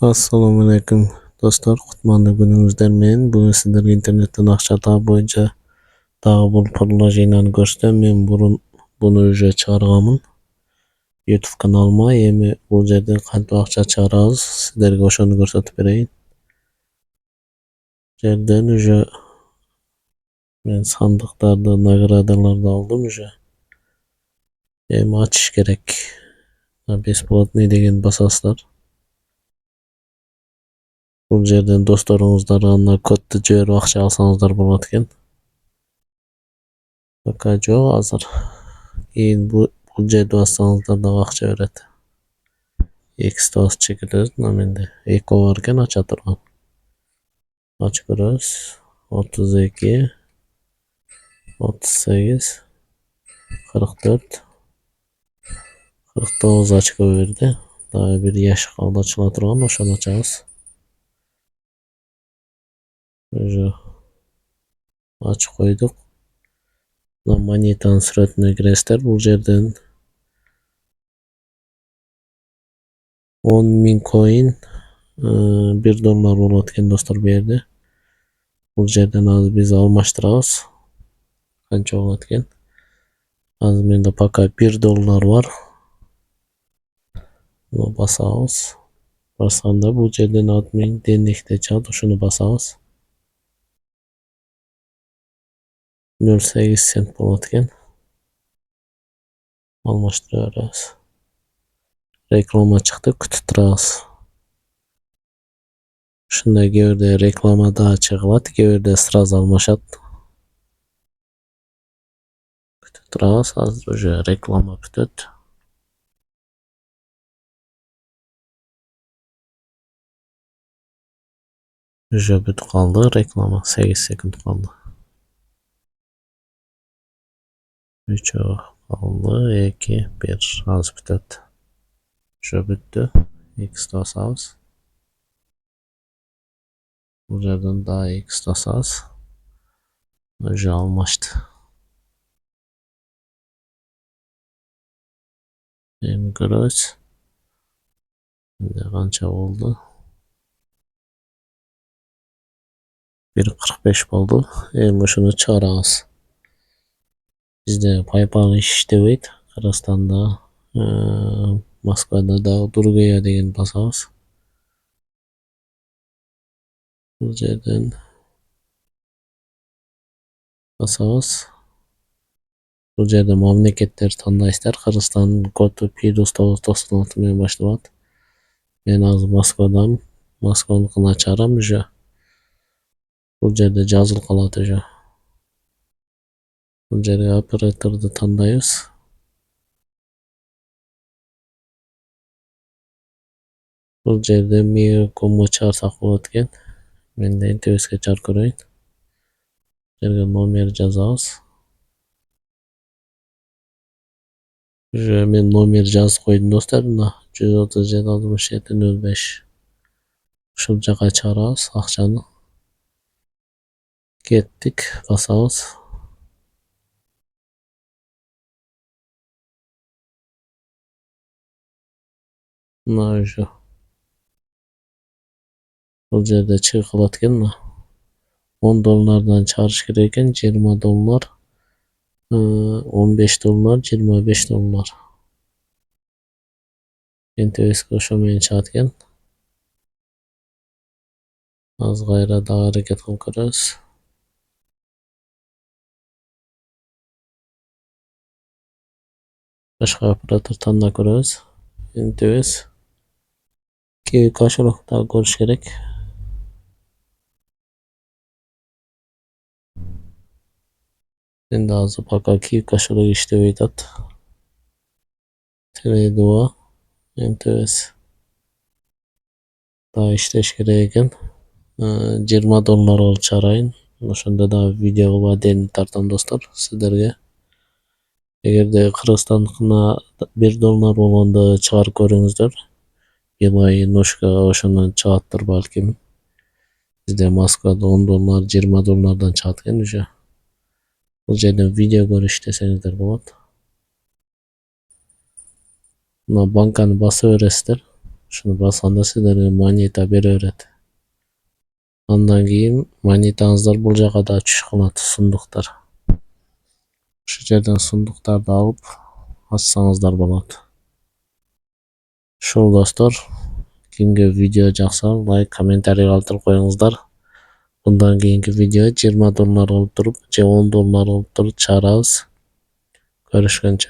Assalomu alaykum do'stlar, qutmandi kuningizlar. Men bugun sizlarga internetdan ақша topib bo'yicha dag'i bir приложениени ko'rsataman. Men burun buni уже chiqarganman YouTube kanalimga. Endi bu yerdan qancha ақша chiqaramiz sizlarga o'shani ko'rsatib berayin. Bu yerdan уже men sandiqlarda nagradalarni oldim уже. Endi ochish kerak. Бесплатный degan bosasizlar. Bu yerdan do'stlaringizlarga kodni jo'rab ақша olsangizlar bo'ladi ekan. Пока yo'q hozir. Keyin bu yerda olsangizlar da ақша beradi. X'da osib chekiladi. Menda Eko bor ekan, ocha turgan. Ochib ko'ramiz. 32 38 44 49 ochko berdi. Daha bir yaş qoldi ochila turgan, o'shani ochamiz. Уже ochib qo'ydik. Monetani suratini kirasizlar. Bu yerdan 10.000 coin $1 bo'ladi ekan do'stlar bu yerda. Bu yerdan hozir biz almashtiramiz. Qancha bo'ladi ekan? Hozir menda пока $1 var. Bunu basamiz. Basganda bu yerdan 6000 dendekda chiqadi, shuni basamiz. 0.8 sent bo'ladi ekan. Almashtiraveramiz. Reklama chiqdi, kutib turamiz. Shunda yerda reklamada chiqadi, yerda сразу almashadi. Kutib turamiz, hozir уже reklama bitadi. Уже bitib qoldi reklama, 8 sekund qoldi. 3 qoldi, 2 1 hozir bitadi. Уже bitdi. X'da basamiz. Bu yerdan daha X'da basamiz. Уже almashdi. Endi ko'ramiz. Endi qancha bo'ldi? 1.45 bo'ldi. Endi shuni chiqaramiz. Bizde PayPal ishlaydi. Qirg'izistonda, Moskvada da Durgaya degan basamiz. Bu yerdan basamiz. Bu yerda mamlakatlar tanlaysizlar. Qirg'iziston kodi +996 bilan boshlanadi. Men hozir Moskvadan, Moskvanikini ocharaman уже. Bu yerda yozilib qoladi уже. Bu yerga operatorni tanlaymiz. Bu yerda Megacomga chaqirsak bo'ladi ekan. Menda NTV'ga chaqirib ko'rayin. Bu yerga nomer yozamiz. Men nomer yozib qo'ydim do'stlar. 137 67 05. Shu joyga chiqaramiz ақшаны. Ketdik, basamiz. Mana shu. Bu yerda chiqib qoladi ekan. $10 chiqarish kerak ekan, $20, $15, $25. NTV'ga o'xshamayın chiqadi ekan. Hozir g'ayrat harakat qilib ko'ramiz. Boshqa operator tanlab ko'ramiz. NTV keyin qo'shaloqda ko'rish kerak. Endi hozir пока qo'shaloq ishlayapti. Tele2 NTV daha ishlash kerak ekan. $20 olib chiqarayin. O'shanda da video va den tartam do'stlar sizlarga. Agarda Qirg'izistonnikini $1 bo'lganda chiqarib ko'ringizlar. Yevay noshka o'shani chiqartir balkim. Bizda Moskvada $10, $20dan chiqadigan уже. Bu yerdan video ko'rish desangizlar bo'ladi. Buna bankani bosaverasizlar. Ушуну басканда сиздерге монета бере берет. Андан кийин монетаңыздар бул жака да түшүш кылат, сундуктар. Ушул жерден сундуктарды алып ачсаңыздар болот. Ушул достор, кимге видео жакса лайк, комментарий калтырып коюңуздар. Bundan keyingi video 20 dollar kılıp durup, $10 kılıp durup çağırabız. Görüşkünce.